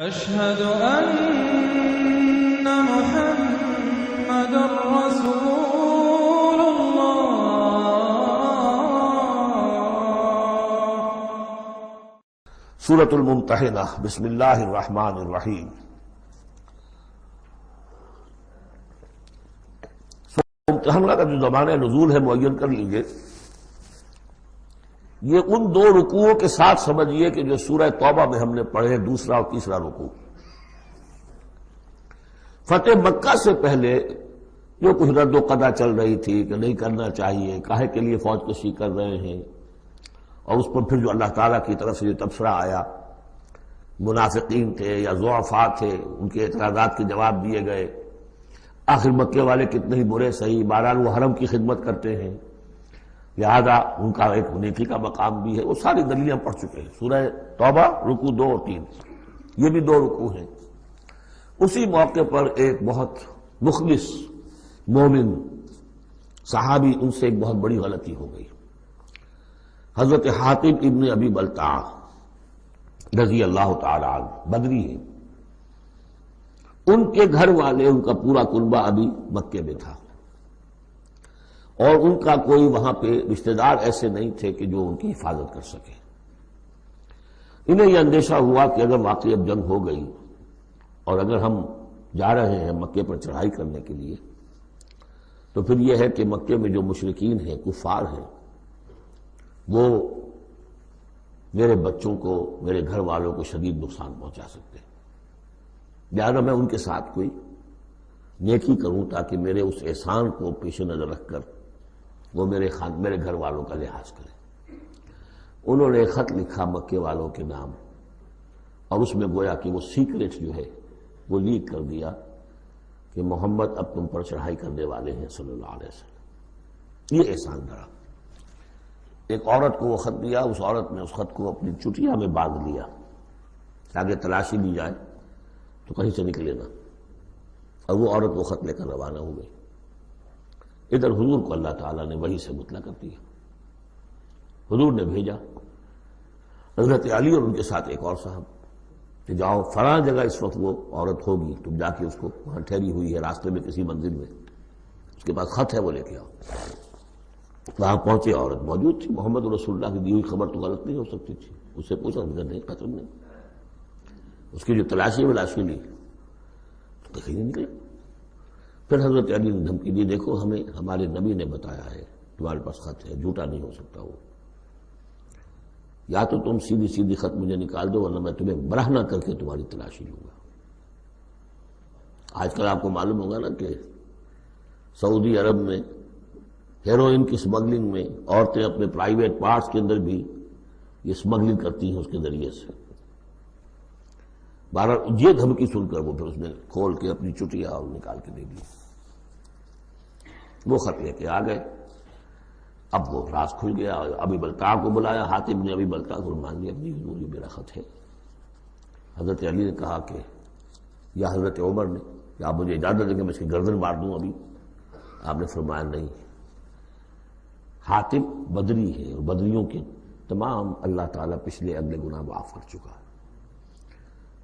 أشهد أن محمد رسول الله۔ سورۃ الممتحنہ، بسم اللہ الرحمن الرحیم۔ ممتحنہ کا جو زمانہ نزول ہے معین کر لیجئے، یہ ان دو رکوعوں کے ساتھ سمجھیے کہ جو سورہ توبہ میں ہم نے پڑھے، دوسرا اور تیسرا رکوع۔ فتح مکہ سے پہلے جو کچھ رد و قدا چل رہی تھی کہ نہیں کرنا چاہیے، کاہے کے لیے فوج کشی کر رہے ہیں، اور اس پر پھر جو اللہ تعالیٰ کی طرف سے جو تبصرہ آیا، منافقین تھے یا ضعفاء تھے، ان کے اعتراضات کے جواب دیے گئے۔ آخر مکے والے کتنے ہی برے صحیح، بہرحال وہ حرم کی خدمت کرتے ہیں، لہذا ان کا ایک نیکی کا مقام بھی ہے۔ وہ ساری دلیلیں پڑھ چکے ہیں۔ سورہ توبہ رکوع 2 اور 3، یہ بھی 2 رکوع ہیں۔ اسی موقع پر ایک بہت مخلص مومن صحابی، ان سے ایک بہت بڑی غلطی ہو گئی۔ حضرت حاتب ابن ابی بلتع رضی اللہ تعالی عنہ، بدری ہیں۔ ان کے گھر والے، ان کا پورا کنبہ ابھی مکے میں تھا، اور ان کا کوئی وہاں پہ رشتہ دار ایسے نہیں تھے کہ جو ان کی حفاظت کر سکے۔ انہیں یہ اندیشہ ہوا کہ اگر واقعی اب جنگ ہو گئی اور اگر ہم جا رہے ہیں مکے پر چڑھائی کرنے کے لیے، تو پھر یہ ہے کہ مکے میں جو مشرکین ہیں، کفار ہیں، وہ میرے بچوں کو، میرے گھر والوں کو شدید نقصان پہنچا سکتے ہیں، لہٰذا میں ان کے ساتھ کوئی نیکی کروں تاکہ میرے اس احسان کو پیش نظر رکھ کر وہ میرے گھر والوں کا لحاظ کریں۔ انہوں نے ایک خط لکھا مکے والوں کے نام، اور اس میں گویا کہ وہ سیکریٹ جو ہے وہ لیک کر دیا کہ محمد اب تم پر چڑھائی کرنے والے ہیں صلی اللہ علیہ وسلم۔ یہ احسان دھرا۔ ایک عورت کو وہ خط دیا، اس عورت نے اس خط کو اپنی چٹیا میں باندھ لیا تاکہ تلاشی لی جائے تو کہیں سے نکلے نہ، اور وہ عورت وہ خط لے کر روانہ ہو گئی۔ ادھر حضور کو اللہ تعالیٰ نے وحی سے مطلع کر دیا۔ حضور نے بھیجا حضرت علی اور ان کے ساتھ ایک اور صاحب کہ جاؤ فلاں جگہ اس وقت وہ عورت ہوگی، تم جا کے اس کو وہاں ٹھہری ہوئی ہے راستے میں کسی منزل میں، اس کے پاس خط ہے، وہ لے کے آؤ۔ وہاں پہنچے، عورت موجود تھی۔ محمد رسول اللہ کی دی ہوئی خبر تو غلط نہیں ہو سکتی تھی۔ اس سے پوچھا، نہیں قتل نہیں۔ اس کی جو تلاشی لی تو کہیں نہیں نکلا۔ پھر حضرت علی نے دھمکی دی، دیکھو ہمیں ہمارے نبی نے بتایا ہے تمہارے پاس خط ہے، جھوٹا نہیں ہو سکتا وہ، یا تو تم سیدھی سیدھی خط مجھے نکال دو ورنہ میں تمہیں برہنہ کر کے تمہاری تلاشی لوں گا۔ آج کل آپ کو معلوم ہوگا نا کہ سعودی عرب میں ہیروئن کی سمگلنگ میں عورتیں اپنے پرائیویٹ پارٹس کے اندر بھی یہ سمگلنگ کرتی ہیں اس کے ذریعے سے۔ بہرحال یہ دھمکی سن کر وہ پھر اس نے کھول کے اپنی چٹیا اور نکال کے دے دی۔ وہ خط لے کے آ گئے۔ اب وہ راز کھل گیا، ابی بلتع کو بلایا، حاتب نے ابی بلتع کو مان لیا، اپنی حضور یہ میرا خط ہے۔ حضرت علی نے کہا کہ، یا حضرت عمر نے کہ آپ مجھے اجازت دیں کہ میں اس کی گردن مار دوں ابھی؟ آپ نے فرمایا نہیں، حاتب بدری ہے اور بدریوں کے تمام اللہ تعالیٰ پچھلے اگلے گناہ معاف کر چکا ہے،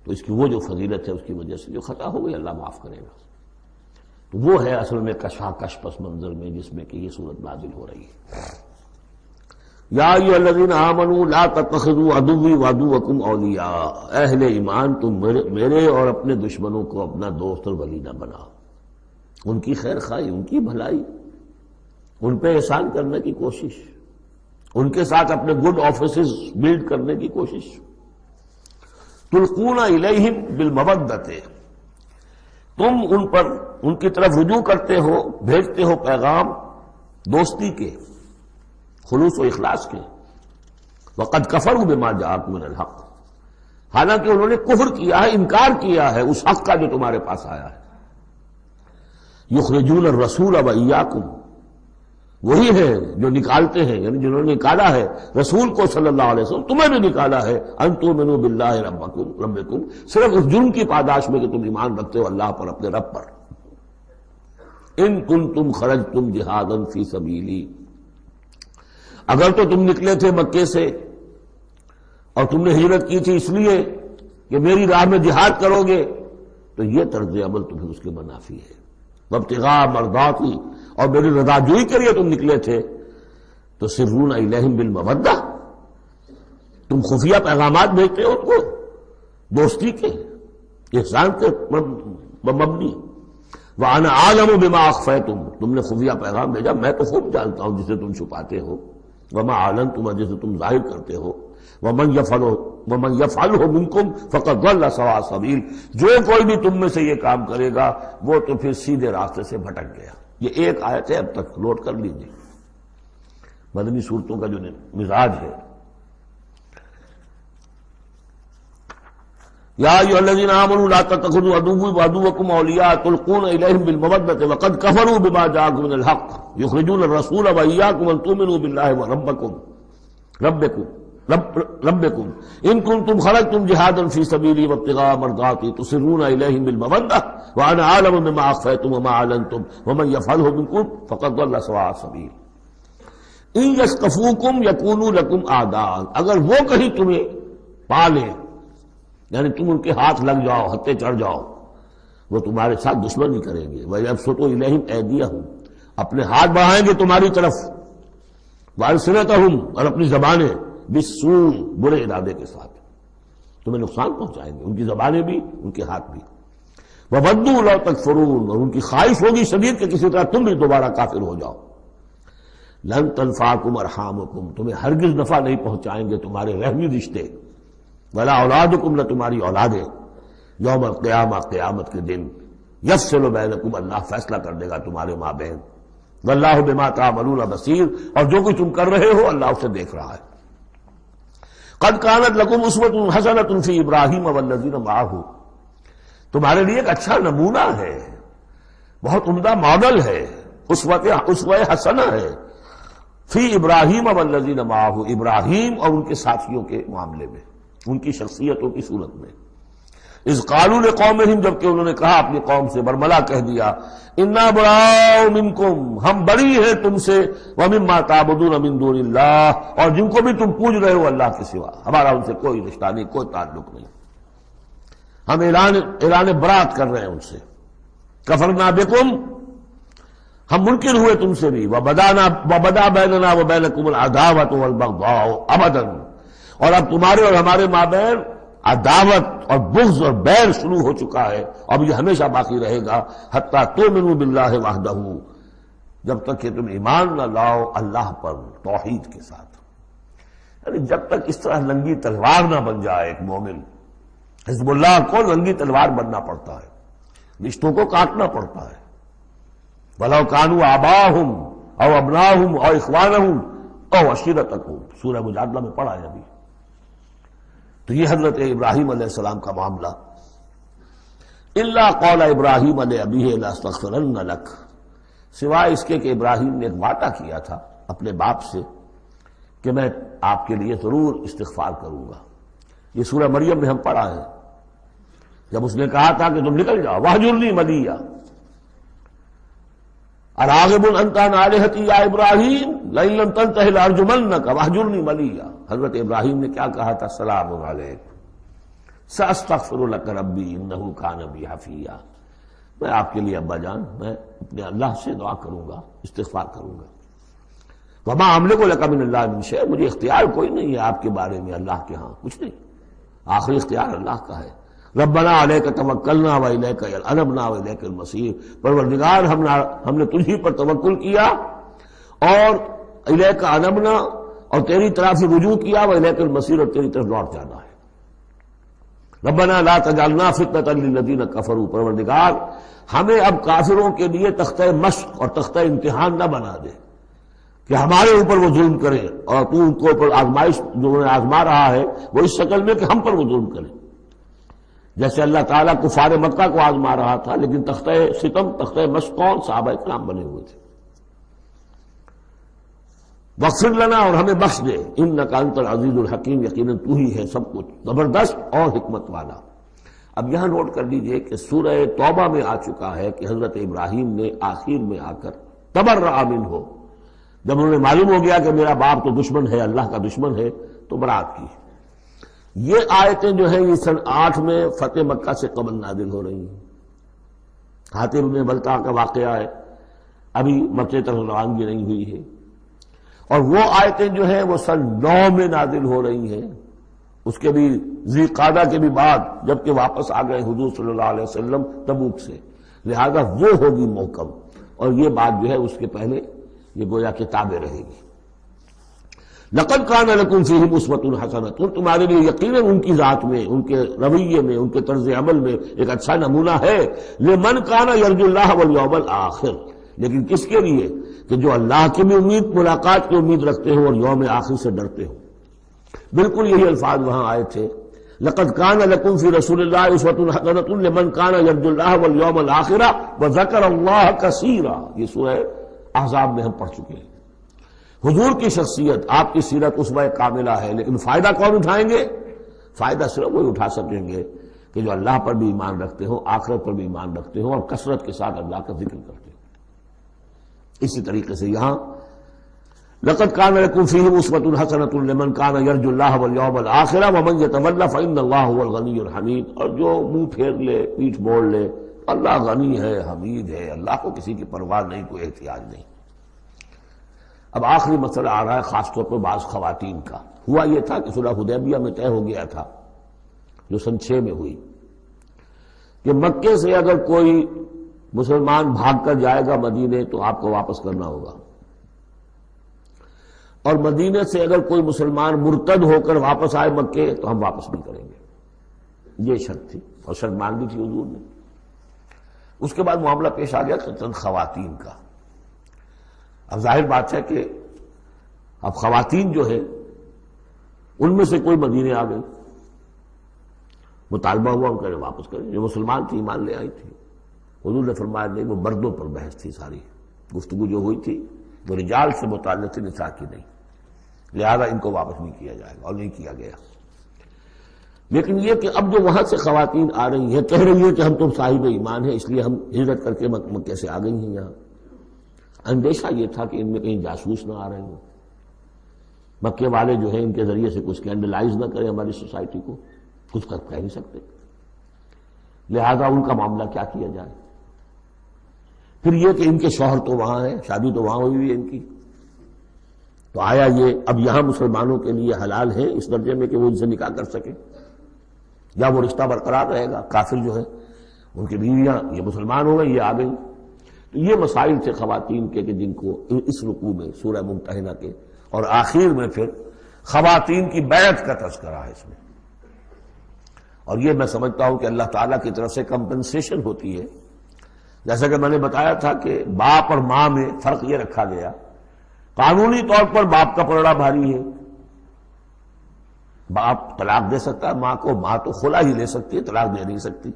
تو اس کی وہ جو فضیلت ہے اس کی وجہ سے جو خطا ہو گئی اللہ معاف کرے گا۔ تو وہ ہے اصل میں کشاکش پس منظر میں جس میں کہ یہ صورت نازل ہو رہی ہے۔ یا ایھا الذین آمنوا لا تتخذوا عدوی وعدوکم اولیاء، اہل ایمان تم میرے اور اپنے دشمنوں کو اپنا دوست اور ولی نہ بناؤ۔ ان کی خیر خواہی، ان کی بھلائی، ان پہ احسان کرنے کی کوشش، ان کے ساتھ اپنے گڈ آفیسز بلڈ کرنے کی کوشش۔ تلقون الیہم بالمودۃ، تم ان پر ان کی طرف رجوع کرتے ہو، بھیجتے ہو پیغام دوستی کے، خلوص و اخلاص کے۔ وقد کفروا بما جاءکم من الحق، حالانکہ انہوں نے کفر کیا ہے، انکار کیا ہے اس حق کا جو تمہارے پاس آیا ہے۔ یخرجون الرسول وایاکم، وہی ہے جو نکالتے ہیں، یعنی جنہوں نے نکالا ہے رسول کو صلی اللہ علیہ وسلم، تمہیں بھی نکالا ہے، ان تؤمنوا باللہ ربکم، صرف اس جرم کی پاداش میں کہ تم ایمان رکھتے ہو اللہ پر، اپنے رب پر۔ ان کنتم خرجتم جہادا فی سبیلی، اگر تو تم نکلے تھے مکے سے اور تم نے ہجرت کی تھی اس لیے کہ میری راہ میں جہاد کرو گے تو یہ طرز عمل تو پھر اس کے منافی ہے. وابتغاء مرضاتی، اور میری رضا جوئی کے لیے تم نکلے تھے تو سرون الیہم بالمودہ، تم خفیہ پیغامات بھیجتے ہو ان کو دوستی کے، احسان کے مبنی. وَأَنَا أَعْلَمُ بِمَا أَخْفَيْتُمْ، تم نے خفیہ پیغام بھیجا، میں تو خوب جانتا ہوں جسے تم چھپاتے ہو. وَمَا أَعْلَنْتُمْ، جسے تم ظاہر کرتے ہو. وَمَنْ يَفْعَلْهُ مِنْكُمْ فَقَدْ ضَلَّ سَوَاءَ السَّبِيلِ، جو کوئی بھی تم میں سے یہ کام کرے گا وہ تو پھر سیدھے راستے سے بھٹک گیا. یہ ایک آیت ہے، اب تک نوٹ کر لیجیے. مدنی صورتوں کا جو مزاج ہے. یا ایھا الذین آمنوا لا تتخذوا عدوی وعدوکم اولیاء تلقون الیہم بالمودۃ وقد کفروا بما جاءکم من الحق یخرجون الرسول وایاکم ان تؤمنوا باللہ ربکم ان کنتم خرجتم جہادا فی سبیلی وابتغاء مرضاتی تسرون الیہم بالمودۃ وانا اعلم بما اخفیتم وما اعلنتم ومن یفعلہ منکم فقد ضل سواء السبیل. ان یثقفوکم یکونوا لکم اعداء، اگر وہ کہیں تمہیں پا لیں، یعنی تم ان کے ہاتھ لگ جاؤ، ہتھے چڑھ جاؤ، وہ تمہارے ساتھ دشمنی کریں گے. وَيَبْسُطُوا إِلَيْهِمْ أَيْدِيَهُمْ، اپنے ہاتھ بڑھائیں گے تمہاری طرف. وَأَلْسِنَتَهُمْ، اور اپنی زبانیں، بِالسُّوءِ، برے ارادے کے ساتھ تمہیں نقصان پہنچائیں گے، ان کی زبانیں بھی ان کے ہاتھ بھی. وَوَدُّوا لَوْ تَكْفُرُونَ، اور ان کی خواہش ہوگی شدید کہ کسی طرح تم بھی دوبارہ کافر ہو جاؤ. لَن تَنفَعَكُمْ أَرْحَامُكُمْ، تمہیں ہرگز نفع نہیں پہنچائیں گے تمہارے رحمی رشتے. ولا اولادکم، نہ تمہاری اولادیں. یوم القیامہ، قیامت کے دن. یفصل بینکم، اللہ فیصلہ کر دے گا تمہارے مابین. واللہ بما تعملون بصیر، اور جو کچھ تم کر رہے ہو اللہ اسے دیکھ رہا ہے. قد کانت لکم اسوۃ حسنۃ فی ابراہیم والذین معہ، تمہارے لیے ایک اچھا نمونہ ہے، بہت عمدہ ماڈل ہے، اسوہ حسنہ ہے. فی ابراہیم والذین معہ، ابراہیم اور ان کے ساتھیوں کے معاملے میں، ان کی شخصیتوں کی صورت میں. اذ قالوا لقومہم، جبکہ انہوں نے کہا اپنی قوم سے، برملا کہہ دیا، انا براء منکم، ہم بری ہیں تم سے، ومما تعبدون من دون اللہ، اور جن کو بھی تم پوج رہے ہو اللہ کے سوا، ہمارا ان سے کوئی رشتہ نہیں، کوئی تعلق نہیں. ہم اعلان برات کر رہے ہیں ان سے. کفرنا بکم، ہم منکر ہوئے تم سے بھی. وبدا بیننا وبینکم العداوۃ والبغضاء ابدا، اور اب تمہارے اور ہمارے مابین عداوت اور بغض اور بیل شروع ہو چکا ہے، اب یہ ہمیشہ باقی رہے گا. حتی تؤمنوا باللہ وحدہ، جب تک کہ تم ایمان نہ لاؤ اللہ پر توحید کے ساتھ. یعنی جب تک اس طرح ننگی تلوار نہ بن جائے ایک مومن. حزب اللہ کو ننگی تلوار بننا پڑتا ہے، رشتوں کو کاٹنا پڑتا ہے. وَلَوْ كَانُوا آبَاءَهُمْ أَوْ أَبْنَاءَهُمْ أَوْ إِخْوَانَهُمْ أَوْ عَشِيرَتَهُمْ، سورہ مجادلہ میں پڑھا ہے ابھی. تو یہ حضرت ابراہیم علیہ السلام کا معاملہ. إِلَّا قَالَ إِبْرَاهِيمَ لِأَبِيهِ لَأَسْتَغْفِرَنَّ لَكَ، سوائے اس کے کہ ابراہیم نے ایک وعدہ کیا تھا اپنے باپ سے کہ میں آپ کے لیے ضرور استغفار کروں گا. یہ سورہ مریم میں ہم پڑھا ہے، جب اس نے کہا تھا کہ تم نکل جاؤ. وَاهْجُرْنِي مَلِيًّا اراغب انت عن آلہتی یا ابراہیم لئن لم تنتہ لارجمنک واہجرنی ملیا. حضرت ابراہیم نے کیا کہا تھا؟ سلام علیک ساستغفر لک ربی انہ کان بی حفیا، میں آپ کے لیے ابا جان میں اپنے اللہ سے دعا کروں گا، استغفار کروں گا. وما املک لک من اللہ من شیء، مجھے اختیار کوئی نہیں ہے آپ کے بارے میں اللہ کے ہاں، کچھ نہیں، آخری اختیار اللہ کا ہے. ربنا علیک توکلنا والیک انبنا والیک المصیر، پروردگار ہم نے تجھی پر توکل کیا اور الیک انبنا، اور تیری طرف رجوع کیا، والیک المصیر، اور تیری طرف لوٹ جانا ہے. ربنا لا تجعلنا فتنۃ للذین کفروا، پروردگار ہمیں اب کافروں کے لیے تختہ مشق اور تختہ امتحان نہ بنا دے کہ ہمارے اوپر وہ ظلم کریں، اور تو ان کو اوپر آزمائش جو انہیں آزما رہا ہے وہ اس شکل میں کہ ہم پر وہ ظلم کریں. جیسے اللہ تعالیٰ کفار مکہ کو آزما رہا تھا، لیکن تختہ ستم، تختہ مشق کون؟ صحابہ کرام بنے ہوئے تھے. واغفر لنا، اور ہمیں بخش دے، انک انت العزیز الحکیم، یقیناً تو ہی ہے سب کچھ زبردست اور حکمت والا. اب یہاں نوٹ کر لیجئے کہ سورہ توبہ میں آ چکا ہے کہ حضرت ابراہیم نے آخر میں آ کر تبرأ منہ، جب انہوں نے معلوم ہو گیا کہ میرا باپ تو دشمن ہے، اللہ کا دشمن ہے، تو برات کی. یہ آیتیں جو ہیں یہ سن 8 میں فتح مکہ سے قبل نازل ہو رہی ہیں. حاطب بن بلتع کا واقعہ ہے، ابھی مکے طرف روانگی نہیں ہوئی ہے. اور وہ آیتیں جو ہیں وہ سن 9 میں نازل ہو رہی ہیں، اس کے بھی ذی قعدہ کے بھی بعد، جبکہ واپس آ گئے حضور صلی اللہ علیہ وسلم تبوک سے. لہذا وہ ہوگی محکم، اور یہ بات جو ہے اس کے پہلے یہ گویا کتابیں رہے گی. لقد کان لکم فیہم اسوۃ حسنۃ، تمہارے لیے یقیناً ان کی ذات میں، ان کے رویے میں، ان کے طرز عمل میں ایک اچھا نمونہ ہے. لمن کان یرجو اللہ والیوم الآخر، لیکن کس کے لیے؟ کہ جو اللہ کی بھی ملاقات کی امید رکھتے ہو اور یوم آخر سے ڈرتے ہو. بالکل یہی الفاظ وہاں آئے تھے. لقد کان لکم فی رسول اللہ اسوۃ حسنۃ لمن کان یرجو اللہ والیوم الآخر وذکر اللہ کثیرا. یہ سورہ احزاب میں ہم پڑھ چکے ہیں. حضور کی شخصیت، آپ کی سیرت اسوہ کاملہ ہے، لیکن فائدہ کون اٹھائیں گے؟ فائدہ صرف وہی اٹھا سکیں گے کہ جو اللہ پر بھی ایمان رکھتے ہو، آخرت پر بھی ایمان رکھتے ہو اور کثرت کے ساتھ اللہ کا ذکر کرتے ہو. اسی طریقے سے یہاں لقد کان لکم فیہم اسوۃ حسنۃ لمن کان یرجو اللہ والیوم الآخر ومن یتولی فإن اللہ هو الغنی الحمید. اور جو منہ پھیر لے، پیٹھ موڑ لے، اللہ غنی ہے، حمید ہے، اللہ کو کسی کی پرواہ نہیں، کوئی احتیاج نہیں. اب آخری مسئلہ آ رہا ہے خاص طور پر بعض خواتین کا. ہوا یہ تھا کہ صلح حدیبیہ میں طے ہو گیا تھا، جو سن 6 میں ہوئی، کہ مکے سے اگر کوئی مسلمان بھاگ کر جائے گا مدینے تو آپ کو واپس کرنا ہوگا، اور مدینے سے اگر کوئی مسلمان مرتد ہو کر واپس آئے مکے تو ہم واپس نہیں کریں گے. یہ شرط تھی، اور شرط مان لی تھی حضور نے. اس کے بعد معاملہ پیش آ گیا چند خواتین کا. اب ظاہر بات ہے کہ اب خواتین جو ہے ان میں سے کوئی مدینے آ گئی، مطالبہ ہوا ان کا واپس کریں. جو مسلمان تھی ایمان لے آئی تھی. حضور نے فرمایا نہیں، وہ مردوں پر بحث تھی، ساری گفتگو جو ہوئی تھی وہ رجال سے متعلق تھی، نساء کی نہیں، لہذا ان کو واپس نہیں کیا جائے گا، اور نہیں کیا گیا. لیکن یہ کہ اب جو وہاں سے خواتین آ رہی ہیں، کہہ رہی ہیں کہ ہم تو صاحب ایمان ہیں، اس لیے ہم ہجرت کر کے مکے سے آ گئی ہیں یہاں. اندیشہ یہ تھا کہ ان میں کہیں جاسوس نہ آ رہے ہوں، مکے والے جو ہیں ان کے ذریعے سے کچھ اسکینڈلائز نہ کریں ہماری سوسائٹی کو، کچھ کہہ نہیں سکتے، لہذا ان کا معاملہ کیا کیا جائے. پھر یہ کہ ان کے شوہر تو وہاں ہیں، شادی تو وہاں ہوئی ہوئی ہے ان کی، تو آیا یہ اب یہاں مسلمانوں کے لیے حلال ہے اس درجے میں کہ وہ ان سے نکاح کر سکیں، یا وہ رشتہ برقرار رہے گا؟ کافر جو ہے ان کی بیویاں یہ مسلمان ہو گئی، یہ آ گئی. تو یہ مسائل تھے خواتین کے کہ جن کو اس رکوع میں سورہ ممتحنہ کے اور آخر میں پھر خواتین کی بیعت کا تذکرہ ہے اس میں. اور یہ میں سمجھتا ہوں کہ اللہ تعالیٰ کی طرف سے کمپنسیشن ہوتی ہے. جیسا کہ میں نے بتایا تھا کہ باپ اور ماں میں فرق یہ رکھا گیا، قانونی طور پر باپ کا پلڑا بھاری ہے، باپ طلاق دے سکتا ہے ماں کو، ماں تو خلا ہی لے سکتی ہے، طلاق دے نہیں سکتی.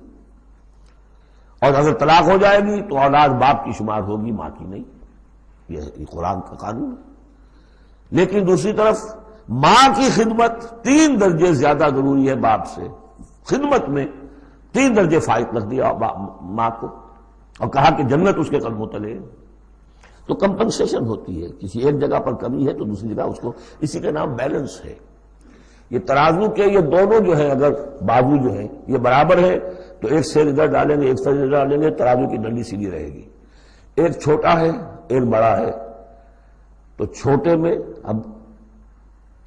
اور اگر طلاق ہو جائے گی تو اولاد باپ کی شمار ہوگی، ماں کی نہیں. یہ قرآن کا قانون ہے. لیکن دوسری طرف ماں کی خدمت 3 درجے زیادہ ضروری ہے باپ سے. خدمت میں 3 درجے فائق رکھ دیا ماں کو، اور کہا کہ جنت اس کے قدموں تلے. تو کمپنسیشن ہوتی ہے، کسی ایک جگہ پر کمی ہے تو دوسری جگہ اس کو، اسی کا نام بیلنس ہے. یہ ترازو کے یہ دونوں جو ہیں، اگر بازو جو ہیں یہ برابر ہے تو ایک سیر ادھر ڈالیں گے، ایک سیر ادھر ڈالیں گے، ترازو کی ڈنڈی سیدھی رہے گی. ایک چھوٹا ہے ایک بڑا ہے تو چھوٹے میں اب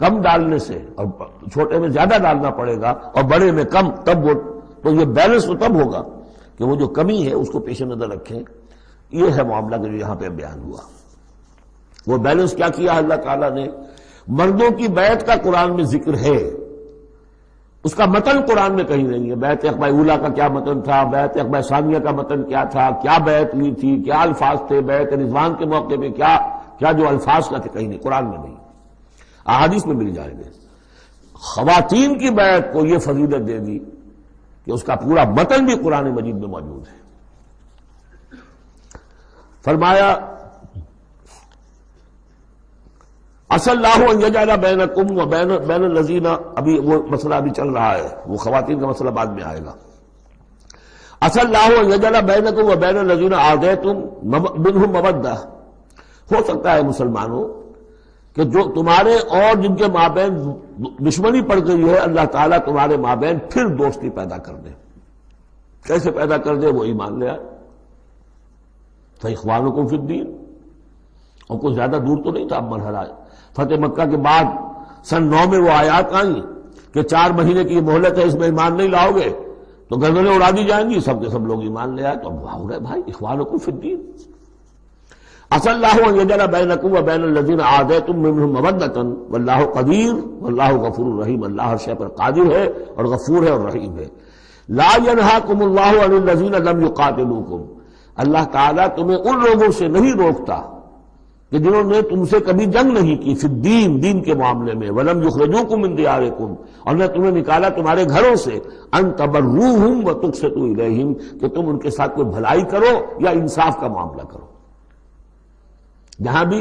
کم ڈالنے سے، اور چھوٹے میں زیادہ ڈالنا پڑے گا اور بڑے میں کم، تب وہ تو یہ بیلنس تو تب ہوگا کہ وہ جو کمی ہے اس کو پیش نظر رکھیں. یہ ہے معاملہ جو یہاں پہ بیان ہوا. وہ بیلنس کیا کیا اللہ تعالیٰ نے؟ مردوں کی بیعت کا قرآن میں ذکر ہے، اس کا متن قرآن میں کہیں نہیں ہے. بیعت عقبہ اولیٰ کا کیا متن تھا، بیعت عقبہ ثانیہ کا متن کیا تھا، کیا بیعت ہوئی تھی، کیا الفاظ تھے، بیعت رضوان کے موقع پہ کیا جو الفاظ کا تھے، کہیں نہیں، قرآن میں نہیں. احادیث میں مل جائیں گے. خواتین کی بیعت کو یہ فضیلت دے دی کہ اس کا پورا متن بھی قرآن مجید میں موجود ہے. فرمایا عسى الله ان يجعل بينكم وبين الذين، ابھی وہ مسئلہ ابھی چل رہا ہے، وہ خواتین کا مسئلہ بعد میں آئے گا. عسى الله ان يجعل بينكم وبين الذين عاديتم منهم مودة. ہو سکتا ہے مسلمانوں کہ جو تمہارے اور جن کے مابین دشمنی پڑ گئی ہے اللہ تعالیٰ تمہارے مابین پھر دوستی پیدا کر دے. کیسے پیدا کر دے؟ وہ ایمان لے آئے. فاخوانکم فی الدین. اور کوئی زیادہ دور تو نہیں تھا اب مرحلہ. فتح مکہ کے بعد سن 9 میں وہ آیات آئیں کہ 4 مہینے کی مہلت ہے، اس میں ایمان نہیں لاؤ گے تو گردنیں اڑا دی جائیں گی. سب کے سب لوگ ایمان لے آئے. تو اب ہو گئے بھائی اخوانکم فی الدین. عسى الله ان يجعل بينكم وبين الذين عاديتم منهم مودة والله قدير والله غفور رحيم. اللہ ہر شے پر قادر ہے اور غفور ہے اور رحیم ہے. لا ينهاكم الله عن الذين لم يقاتلوكم. اللہ تعالیٰ تمہیں ان لوگوں سے نہیں روکتا کہ جنہوں نے تم سے کبھی جنگ نہیں کی فی الدین، دین کے معاملے میں. ولم يخرجوكم من دياركم. اور نہ تمہیں نکالا تمہارے گھروں سے. ان تبروهم وتقسطوا اليهم. کہ تم ان کے ساتھ کوئی بھلائی کرو یا انصاف کا معاملہ کرو. یہاں بھی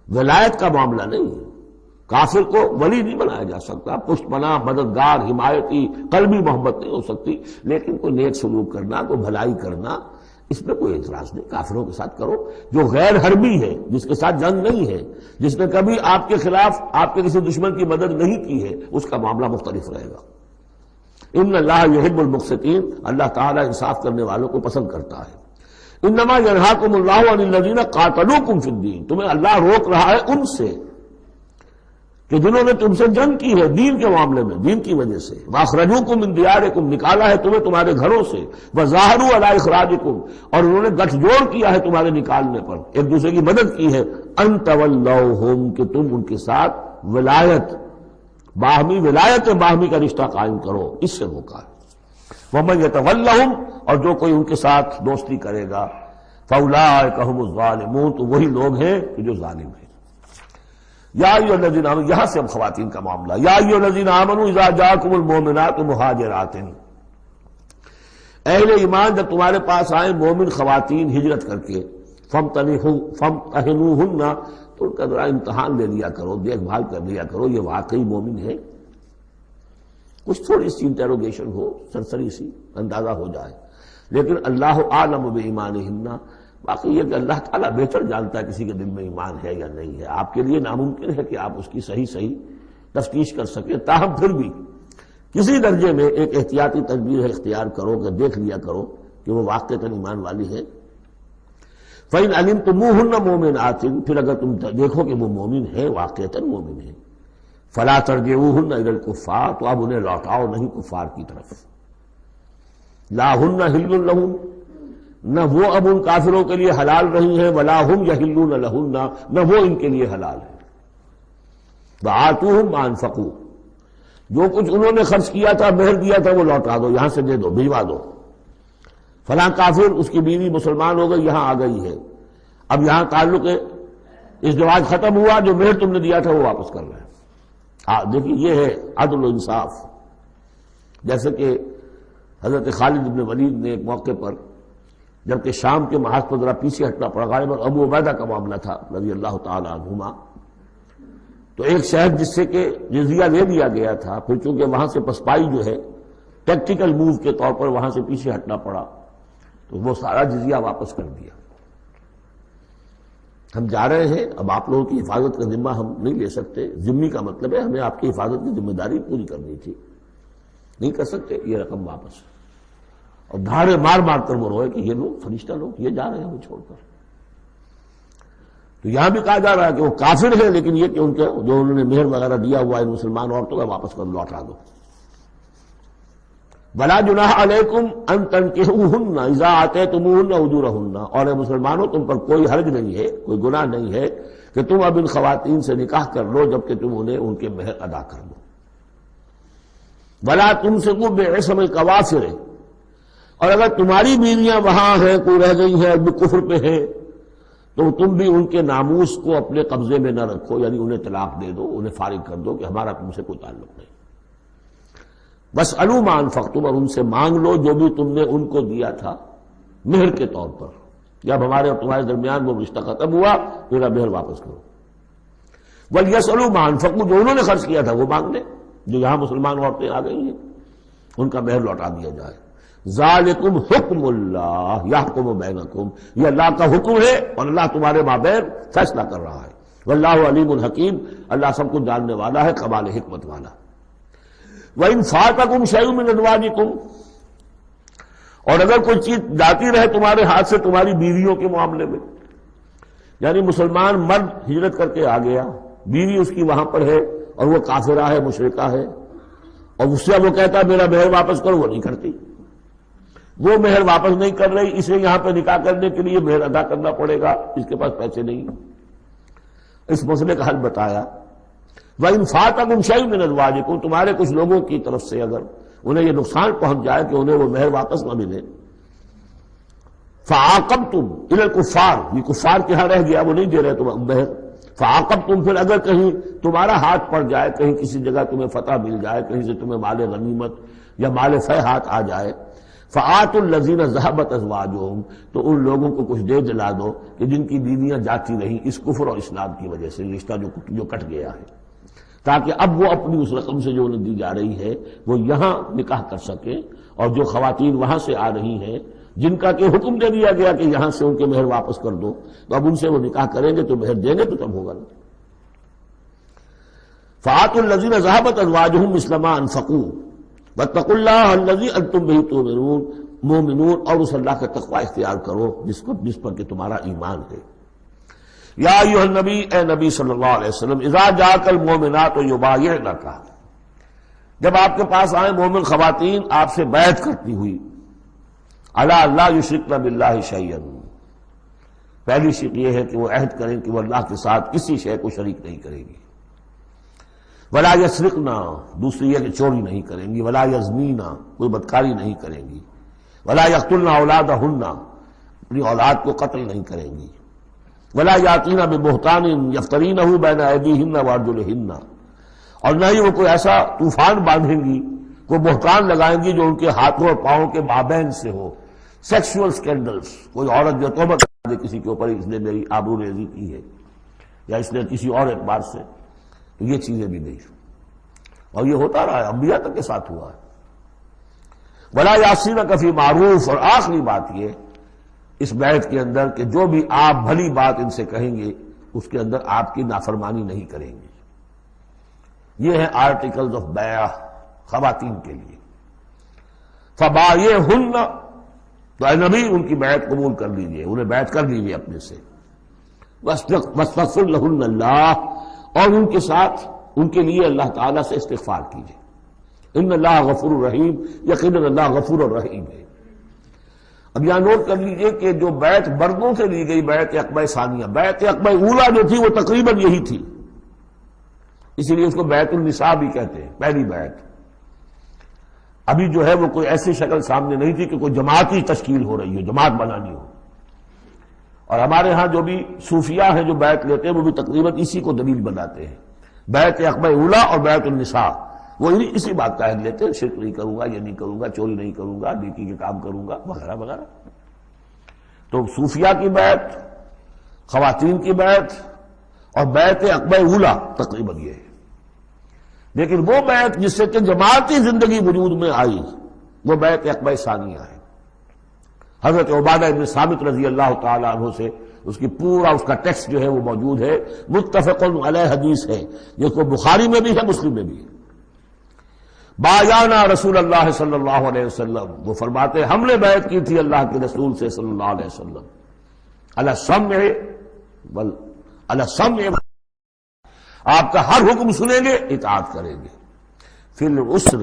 ولایت کا معاملہ نہیں ہے. کافر کو ولی نہیں بنایا جا سکتا، پشت پناہ، مددگار، حمایتی، قلبی محبت نہیں ہو سکتی، لیکن کوئی نیک سلوک کرنا، کوئی بھلائی کرنا، اس میں کوئی اعتراض نہیں. کافروں کے ساتھ کرو. جو غیر حربی ہے، جس کے ساتھ جنگ نہیں ہے، جس نے کبھی آپ کے خلاف آپ کے کسی دشمن کی مدد نہیں کی ہے، اس کا معاملہ مختلف رہے گا. ان اللہ یحب المقسطین. اللہ تعالیٰ انصاف کرنے والوں کو پسند کرتا ہے. انما ینہاکم اللہ عن الذین قاتلوکم فی الدین. تمہیں اللہ روک رہا ہے ان سے کہ جنہوں نے تم سے جنگ کی ہے دین کے معاملے میں، دین کی وجہ سے. واخرجوکم من دیارکم. نکالا ہے تمہیں تمہارے گھروں سے. وظاہروا علی اخراجکم. اور انہوں نے گٹھ جوڑ کیا ہے تمہارے نکالنے پر، ایک دوسرے کی مدد کی ہے. ان تولوہم. کہ تم ان کے ساتھ ولایت، باہمی ولایت، باہمی کا رشتہ قائم کرو، اس سے روکا ہے. وَمَن يَتَوَلَّهُمْ. اور جو کوئی ان کے ساتھ دوستی کرے گا فَأُولَٰئِكَ هُمُ الظَّالِمُونَ. تو وہی لوگ ہیں کہ جو ظالم ہیں. یا ایھا الذین آمنوا. یہاں سے اب خواتین کا معاملہ. یا ایھا الذین آمنوا اذا جاءکم المؤمنات مہاجرات. اہل ایمان جب تمہارے پاس آئیں مومن خواتین ہجرت کر کے، فامتحنوہن. تو ان کا ذرا امتحان لے لیا کرو، دیکھ بھال کر لیا کرو یہ واقعی مومن ہے. کچھ تھوڑی سی انٹروگیشن ہو، سرسری سی اندازہ ہو جائے. لیکن اللہ عالم بایمانہن. باقی یہ کہ اللہ تعالیٰ بہتر جانتا ہے کسی کے دل میں ایمان ہے یا نہیں ہے. آپ کے لیے ناممکن ہے کہ آپ اس کی صحیح تفتیش کر سکیں. تاہم پھر بھی کسی درجے میں ایک احتیاطی تدبیر اختیار کرو کہ دیکھ لیا کرو کہ وہ واقعتاً ایمان والی ہے. فَإِنْ عَلِمْتُمُوهُنَّ مُؤْمِنَاتٍ. پھر اگر تم دیکھو کہ وہ مومن ہے، واقعتاً مومن ہے، فَلَا تَرْجِعُوهُنَّ إِلَى الْكُفَّارِ. تو اب انہیں لوٹاؤ نہیں کفار کی طرف. لَا هُنَّ حِلٌّ لَهُمْ. نہ وہ اب ان کافروں کے لیے حلال رہی ہیں، وَلَا هُمْ يَحِلُّونَ لَهُنَّ. نہ وہ ان کے لیے حلال ہے. وَآتُوهُمْ مَا أَنفَقُوا. جو کچھ انہوں نے خرچ کیا تھا، مہر دیا تھا، وہ لوٹا دو، یہاں سے دے دو، بھجوا دو. فلاں کافر، اس کی بیوی مسلمان ہو گئی، یہاں آ گئی ہے، اب یہاں تعلق ازدواج ختم ہوا، جو مہر تم نے دیا تھا وہ واپس کر رہے ہیں. دیکھیے یہ ہے عدل و انصاف. جیسے کہ حضرت خالد بن ولید نے ایک موقع پر، جبکہ شام کے محاذ پر ذرا پیچھے ہٹنا پڑا، غالباً ابو عبیدہ کا معاملہ تھا رضی اللہ تعالی عنہما. تو ایک شہر جس سے کہ جزیہ لے لیا گیا تھا، پھر چونکہ وہاں سے پسپائی جو ہے ٹیکٹیکل موو کے طور پر وہاں سے پیچھے ہٹنا پڑا، تو وہ سارا جزیہ واپس کر دیا. ہم جا رہے ہیں، اب آپ لوگوں کی حفاظت کا ذمہ ہم نہیں لے سکتے. ذمہ کا مطلب ہے ہمیں آپ کی حفاظت کی ذمہ داری پوری کرنی تھی، نہیں کر سکتے. یہ رقم واپس. اور دھاڑے مار مار کر وہ روئے کہ یہ لوگ فرشتہ لوگ یہ جا رہے ہیں ہمیں چھوڑ کر. تو یہاں بھی کہا جا رہا ہے کہ وہ کافر ہیں، لیکن یہ کہ ان کے جو انہوں نے مہر وغیرہ دیا ہوا ہے مسلمان عورتوں کا واپس کر لوٹا دو. وَلَا جُنَاحَ عَلَيْكُمْ أَن تَنكِحُوهُنَّ إِذَا آتَيْتُمُوهُنَّ أُجُورَهُنَّ. اور اے مسلمانوں تم پر کوئی حرج نہیں ہے، کوئی گناہ نہیں ہے کہ تم اب ان خواتین سے نکاح کر لو جبکہ تم انہیں ان کے مہر ادا کر دو. وَلَا تُمْسِكُوا بِعِصَمِ الْكَوَافِرِ. اور اگر تمہاری بیویاں وہاں ہیں، کوئی رہ گئی ہیں، اب کفر پہ ہیں، تو تم بھی ان کے ناموس کو اپنے قبضے میں نہ رکھو، یعنی انہیں طلاق دے دو، انہیں فارغ کر دو کہ ہمارا تم سے کوئی تعلق نہیں. وَاسْأَلُوا مَا أَنفَقْتُمْ. اور ان سے مانگ لو جو بھی تم نے ان کو دیا تھا مہر کے طور پر. جب ہمارے اور تمہارے درمیان وہ رشتہ ختم ہوا، میرا مہر واپس کرو. وَلْيَسْأَلُوا مَا أَنفَقُوا. جو انہوں نے خرچ کیا تھا وہ مانگ لیں. جو یہاں مسلمان عورتیں آ گئی ہیں ان کا مہر لوٹا دیا جائے. ذالکم حکم اللہ یحکم بینکم. یہ اللہ کا حکم ہے اور اللہ تمہارے مابین فیصلہ کر رہا ہے. واللہ علیم الحکیم، اللہ سب کچھ جاننے والا ہے، کمال حکمت والا۔ وَإِنْ فَاتَكُمْ شَيْءٌ مِّنْ أَزْوَاجِكُمْ، اور اگر کوئی چیز جاتی رہے تمہارے ہاتھ سے تمہاری بیویوں کے معاملے میں، یعنی مسلمان مرد ہجرت کر کے آ گیا، بیوی اس کی وہاں پر ہے اور وہ کافرہ ہے، مشرکہ ہے، اور اس سے وہ کہتا ہے میرا مہر واپس کرو، وہ نہیں کرتی، وہ مہر واپس نہیں کر رہی، اسے یہاں پہ نکاح کرنے کے لیے مہر ادا کرنا پڑے گا، اس کے پاس پیسے نہیں۔ اس مسئلے کا حل بتایا۔ وَإِنْ فَاتَكُمْ شَيْءٌ مِّنْ أَزْوَاجِكُمْ، تمہارے کچھ لوگوں کی طرف سے اگر انہیں یہ نقصان پہنچ جائے کہ انہیں وہ مہر واپس نہ ملے، فَعَاقَبْتُمْ إِلَى الْكُفَّارِ، یہ کفار کے ہاں رہ گیا، وہ نہیں دے رہے تم مہر، فَعَاقَبْتُمْ، پھر اگر کہیں تمہارا ہاتھ پڑ جائے، کہیں کسی جگہ تمہیں فتح مل جائے، کہیں سے تمہیں مال غنیمت یا مال فہ ہاتھ آ جائے، فَآتُوا الَّذِينَ ذَهَبَتْ أَزْوَاجُهُمْ، تو ان لوگوں کو کچھ دے دلا دو کہ جن کی بیویاں جاتی رہیں اس کفر اور اسلام کی وجہ سے، رشتہ جو کٹ گیا ہے، تاکہ اب وہ اپنی اس رقم سے جو انہیں دی جا رہی ہے وہ یہاں نکاح کر سکیں، اور جو خواتین وہاں سے آ رہی ہیں جن کا کہ حکم دے دیا گیا کہ یہاں سے ان کے مہر واپس کر دو، تو اب ان سے وہ نکاح کریں گے تو مہر دیں گے تو تب ہوگا نا۔ فَآتُوا الَّذِينَ ذَهَبَتْ أَزْوَاجُهُمْ مِثْلَ مَا أَنفَقُوا وَاتَّقُوا اللَّهَ الَّذِي أَنتُم بِهِ مُؤْمِنُونَ، اور اس اللہ کا تقوی اختیار کرو جس پر کہ تمہارا ایمان ہے۔ یا ایھا النبی، اے نبی صلی اللہ علیہ وسلم، اذا جاءک المؤمنات یبایعنک، جب آپ کے پاس آئیں مومن خواتین آپ سے بیعت کرتی ہوئی، علی اللہ یشرکن باللہ شیئا، پہلی شرط یہ ہے کہ وہ عہد کریں کہ وہ اللہ کے ساتھ کسی شے کو شریک نہیں کریں گی، ولا یسرقن، دوسری یہ کہ چوری نہیں کریں گی، ولا یزنین، کوئی بدکاری نہیں کریں گی، ولا یقتلن اولادہن، اپنی اولاد کو قتل نہیں کریں گی، ولا یاتین ببہتان یفترینہ بین ایدیہن وارجلہن، اور نہ ہی وہ کوئی ایسا طوفان باندھیں گی، کوئی بہتان لگائیں گی جو ان کے ہاتھوں اور پاؤں کے مابین سے ہو، سیکسول سکینڈلز، کوئی عورت جو توبہ کر دے کسی کے اوپر اس نے میری آبرو ریزی کی ہے یا اس نے کسی اور اعتبار سے، تو یہ چیزیں بھی نہیں، اور یہ ہوتا رہا ہے، انبیاء تک کے ساتھ ہوا ہے۔ ولا یعصینک فی معروف، اور آخری بات یہ اس بیعت کے اندر کہ جو بھی آپ بھلی بات ان سے کہیں گے اس کے اندر آپ کی نافرمانی نہیں کریں گے۔ یہ ہے آرٹیکلز آف بیعہ خواتین کے لیے۔ فبایعہن، تو اے نبی ان کی بیعت قبول کر لیجئے، انہیں بیعت کر لیجئے اپنے سے، واستغفر لہن اللہ، اور ان کے ساتھ ان کے لیے اللہ تعالیٰ سے استغفار کیجئے۔ ان اللہ غفور الرحیم، یقیناً اللہ غفور الرحیم ہے۔ اب یہاں نوٹ کر لیجئے کہ جو بیعت مردوں سے لی گئی بیعت عقبہ ثانیہ، بیعت عقبہ اولیٰ جو تھی وہ تقریباً یہی تھی، اسی لیے اس کو بیعت النساء بھی کہتے ہیں، پہلی بیعت۔ ابھی جو ہے وہ کوئی ایسی شکل سامنے نہیں تھی کہ کوئی جماعتی تشکیل ہو رہی ہو، جماعت بنانی ہو، اور ہمارے ہاں جو بھی صوفیاء ہیں جو بیعت لیتے ہیں وہ بھی تقریباً اسی کو دلیل بناتے ہیں، بیعت عقبہ اولیٰ اور بیعت النساء، وہ اسی بات کا عہد لیتے ہیں، شرک نہیں کروں گا، یہ نہیں کروں گا، چوری نہیں کروں گا، نیکی کے کام کروں گا، وغیرہ وغیرہ۔ تو صوفیاء کی بیعت، خواتین کی بیعت اور بیعت عقبہ اولیٰ تقریباً یہ ہے۔ لیکن وہ بیعت جس سے کہ جماعتی زندگی وجود میں آئی وہ بیعت عقبہ ثانیہ ہے۔ حضرت عبادہ بن ثابت رضی اللہ تعالیٰ عنہ سے اس کی پورا اس کا ٹیکسٹ جو ہے وہ موجود ہے، متفق علیہ حدیث ہے، جس کو بخاری میں بھی ہے، مسلم میں بھی ہے۔ بایعنا رسول اللہ صلی اللہ علیہ وسلم، وہ فرماتے ہم نے بیعت کی تھی اللہ کے رسول سے صلی اللہ علیہ وسلم، علی السمع، آپ کا ہر حکم سنیں گے، اطاعت کریں گے، فی العسر،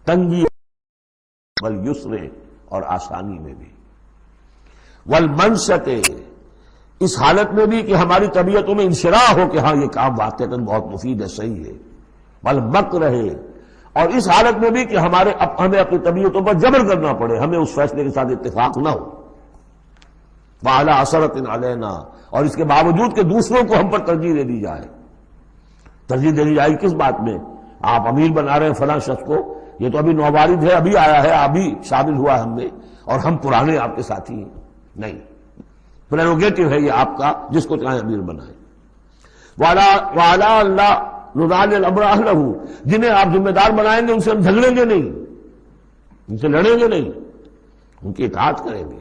تنگی، والیسر، اور آسانی میں بھی، والمنشط، اس حالت میں بھی کہ ہماری طبیعتوں میں انشراح ہو کہ ہاں یہ کام واقعتاً بہت مفید ہے، صحیح ہے، والمکرہ، اور اس حالت میں بھی کہ ہمیں اپنی طبیعتوں پر جبر کرنا پڑے، ہمیں اس فیصلے کے ساتھ اتفاق نہ ہو، وعلی اثرۃ علینا، اور اس کے باوجود کہ دوسروں کو ہم پر ترجیح دے دی جائے۔ ترجیح دے دی جائے کس بات میں؟ آپ امیر بنا رہے ہیں فلاں شخص کو، یہ تو ابھی نوبارد ہے، ابھی آیا ہے، ابھی شامل ہوا ہم میں، اور ہم پرانے آپ کے ساتھی ہیں، نہیں، پریروگیٹو ہے یہ آپ کا، جس کو چاہے امیر بنائیں۔ وعلی اللہ نضال الامر اہلہ، جنہیں آپ ذمہ دار بنائیں گے ان سے ہم جھگڑیں گے نہیں، ان سے لڑیں گے نہیں، ان کی اطاعت کریں گے۔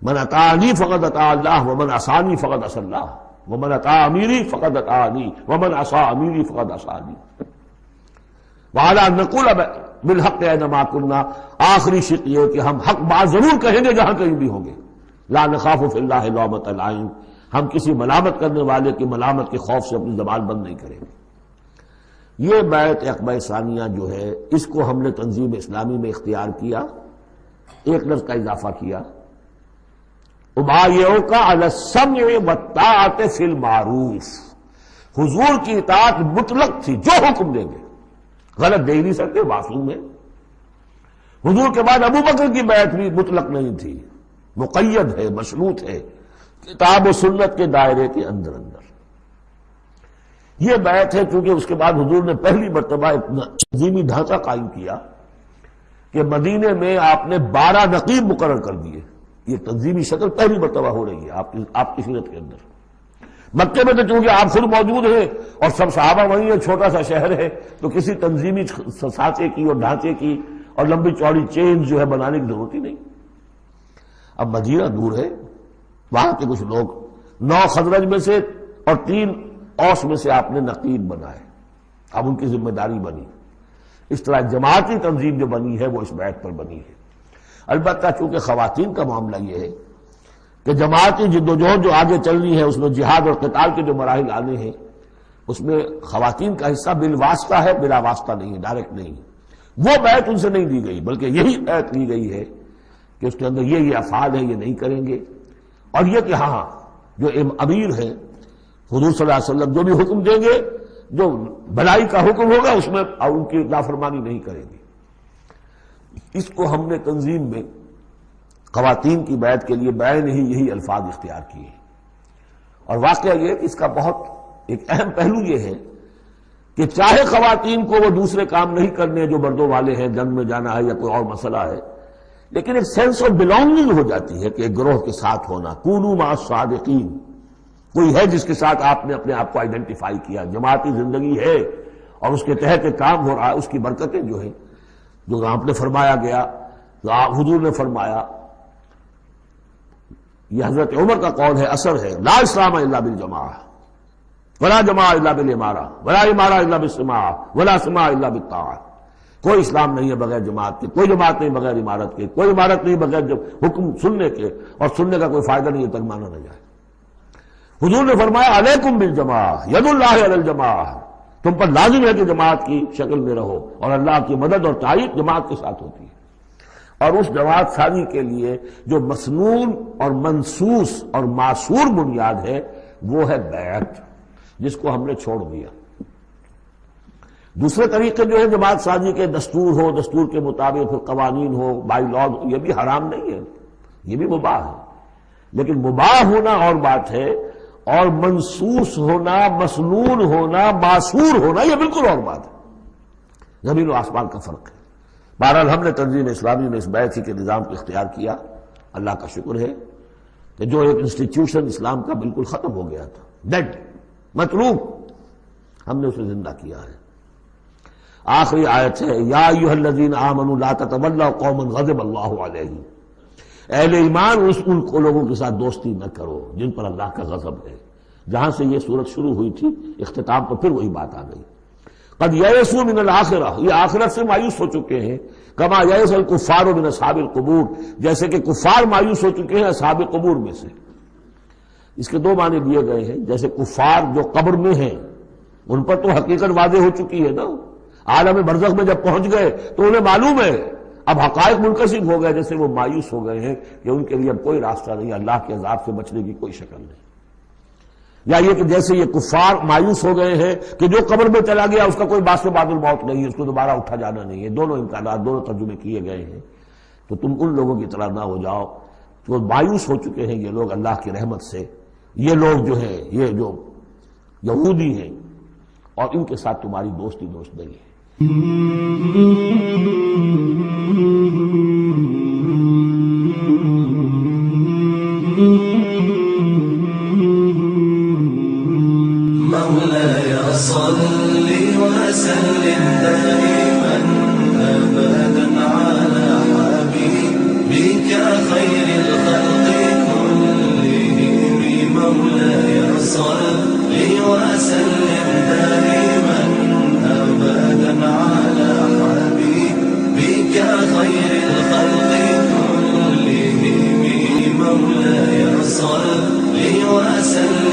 من اطاعنی فقد اطاع اللہ ومن عصانی فقد عصی اللہ، ومن اطاع امیری فقد اطاعنی ومن عصى امیری فقد عصانی وعلی ان نقول بالحق اینما کنا، آخری شق یہ کہ ہم حق بات ضرور کہیں گے جہاں کہیں بھی ہوں گے، لا نخاف فی اللہ لومۃ لائم، ہم کسی ملامت کرنے والے کی ملامت کے خوف سے اپنی زبان بند نہیں کریں گے۔ یہ بیعت عقبہ ثانیہ جو ہے اس کو ہم نے تنظیم اسلامی میں اختیار کیا، ایک لفظ کا اضافہ کیا، ابایعک علی السمع والطاعۃ فی المعروف، حضور کی اطاعت مطلق تھی، جو حکم دیں گے، غلط دے ہی نہیں سکتے معصوم ہے۔ حضور کے بعد ابو بکر کی بیعت بھی مطلق نہیں تھی، مقید ہے، مشروط ہے، کتاب و سنت کے دائرے کے اندر اندر۔ یہ بیعت ہے کیونکہ اس کے بعد حضور نے پہلی مرتبہ ایک تنظیمی ڈھانچہ قائم کیا کہ مدینے میں آپ نے 12 نقیب مقرر کر دیے۔ یہ تنظیمی شکل پہلی مرتبہ ہو رہی ہے آپ کی سیرت کے اندر۔ مکے میں تو چونکہ آپ خود موجود ہیں اور سب صحابہ وہیں ہیں، چھوٹا سا شہر ہے، تو کسی تنظیمی سانچے کی اور ڈھانچے کی اور لمبی چوڑی چین جو ہے بنانے کی ضرورت ہی نہیں۔ اب مدینہ دور ہے، وہاں کے کچھ لوگ 9 خزرج میں سے اور 3 اوس میں سے آپ نے نقیب بنائے، اب ان کی ذمہ داری بنی۔ اس طرح جماعتی تنظیم جو بنی ہے وہ اس بیعت پر بنی ہے۔ البتہ چونکہ خواتین کا معاملہ یہ ہے کہ جماعتی جدوجہد جو آگے چلنی ہے اس میں جہاد اور قتال کے جو مراحل آنے ہیں اس میں خواتین کا حصہ بالواسطہ ہے، بلا واسطہ نہیں ہے، ڈائریکٹ نہیں۔ وہ بیعت ان سے نہیں دی گئی بلکہ یہی بیعت لی گئی ہے کہ اس کے اندر یہ افعال ہیں، یہ نہیں کریں گے، اور یہ کہ ہاں جو امیر ہے حضور صلی اللہ علیہ وسلم جو بھی حکم دیں گے، جو بھلائی کا حکم ہوگا اس میں اور ان کی نافرمانی نہیں کریں گے۔ اس کو ہم نے تنظیم میں خواتین کی بیعت کے لیے بعین ہی یہی الفاظ اختیار کیے ہیں۔ اور واقعہ یہ کہ اس کا بہت ایک اہم پہلو یہ ہے کہ چاہے خواتین کو وہ دوسرے کام نہیں کرنے جو مردوں والے ہیں، جنگ میں جانا ہے یا کوئی اور مسئلہ ہے، لیکن ایک سینس آف بلونگنگ ہو جاتی ہے کہ ایک گروہ کے ساتھ ہونا، کونوا مع الصادقین، کوئی ہے جس کے ساتھ آپ نے اپنے آپ کو آئیڈینٹیفائی کیا، جماعتی زندگی ہے اور اس کے تحت ایک کام ہو رہا ہے، اس کی برکتیں جو ہیں جو آپ نے فرمایا گیا، جو حضور نے فرمایا، یہ حضرت عمر کا قول ہے، اثر ہے، لا اسلام الا بالجماعہ ولا جماعہ الا بالامارہ ولا امارہ الا بالسماع ولا سماع الا بالطاعہ۔ کوئی اسلام نہیں ہے بغیر جماعت کے، کوئی جماعت نہیں بغیر عمارت کے، کوئی عمارت نہیں بغیر جب حکم سننے کے، اور سننے کا کوئی فائدہ نہیں ہے تک مانا نہ جائے۔ حضور نے فرمایا علیکم بالجماعہ ید اللہ علی الجماعہ، تم پر لازم ہے کہ جماعت کی شکل میں رہو، اور اللہ کی مدد اور تائید جماعت کے ساتھ ہوتی ہے۔ اور اس جماعت سازی کے لیے جو مسنون اور منسوس اور معصور بنیاد ہے وہ ہے بیعت، جس کو ہم نے چھوڑ دیا۔ دوسرے طریقے جو ہے جماعت سازی کے، دستور ہو، دستور کے مطابق پھر قوانین ہو، بائی لاز، یہ بھی حرام نہیں ہے، یہ بھی مباح ہے، لیکن مباح ہونا اور بات ہے، اور منسوس ہونا، مسنون ہونا، معصور ہونا یہ بالکل اور بات ہے، زمین و آسمان کا فرق ہے۔ بہرحال ہم نے تنظیم اسلامی میں اس بیعت کے نظام کو اختیار کیا۔ اللہ کا شکر ہے کہ جو ایک انسٹیٹیوشن اسلام کا بالکل ختم ہو گیا تھا، ڈیڈ، مطلوب، ہم نے اسے زندہ کیا ہے۔ آخری آیت ہے، یا ایھا الذین آمنوا لا تتولوا قوما غضب اللہ علیہم، اہل ایمان ان کو لوگوں کے ساتھ دوستی نہ کرو جن پر اللہ کا غضب ہے۔ جہاں سے یہ صورت شروع ہوئی تھی اختتام پر پھر وہی بات آ گئی، قد یئسوا من الآخرہ، یہ آخرت سے مایوس ہو چکے ہیں، کما یئس الکفار من اصحاب القبور، جیسے کہ کفار مایوس ہو چکے ہیں اصحاب قبور میں سے۔ اس کے 2 معنی دیے گئے ہیں، جیسے کفار جو قبر میں ہیں ان پر تو حقیقت واضح ہو چکی ہے نا، عالم برزخ میں جب پہنچ گئے تو انہیں معلوم ہے، اب حقائق منکشف ہو گئے، جیسے وہ مایوس ہو گئے ہیں کہ ان کے لیے اب کوئی راستہ نہیں، اللہ کے عذاب سے بچنے کی کوئی شکل نہیں۔ یا یہ کہ جیسے یہ کفار مایوس ہو گئے ہیں کہ جو قبر میں چلا گیا اس کا کوئی باعث بعد الموت نہیں ہے، اس کو دوبارہ اٹھا جانا نہیں ہے۔ دونوں امکانات، دونوں ترجمے کیے گئے ہیں، تو تم ان لوگوں کی طرح نہ ہو جاؤ تو مایوس ہو چکے ہیں یہ لوگ اللہ کی رحمت سے۔ یہ لوگ جو ہیں، یہ جو یہودی ہیں، اور ان کے ساتھ تمہاری دوست نہیں ہے۔ مولاي صل وسلم دائما أبدا على حبيبك خير الخلق كلهم، مولاي صل مولاي صل وسلم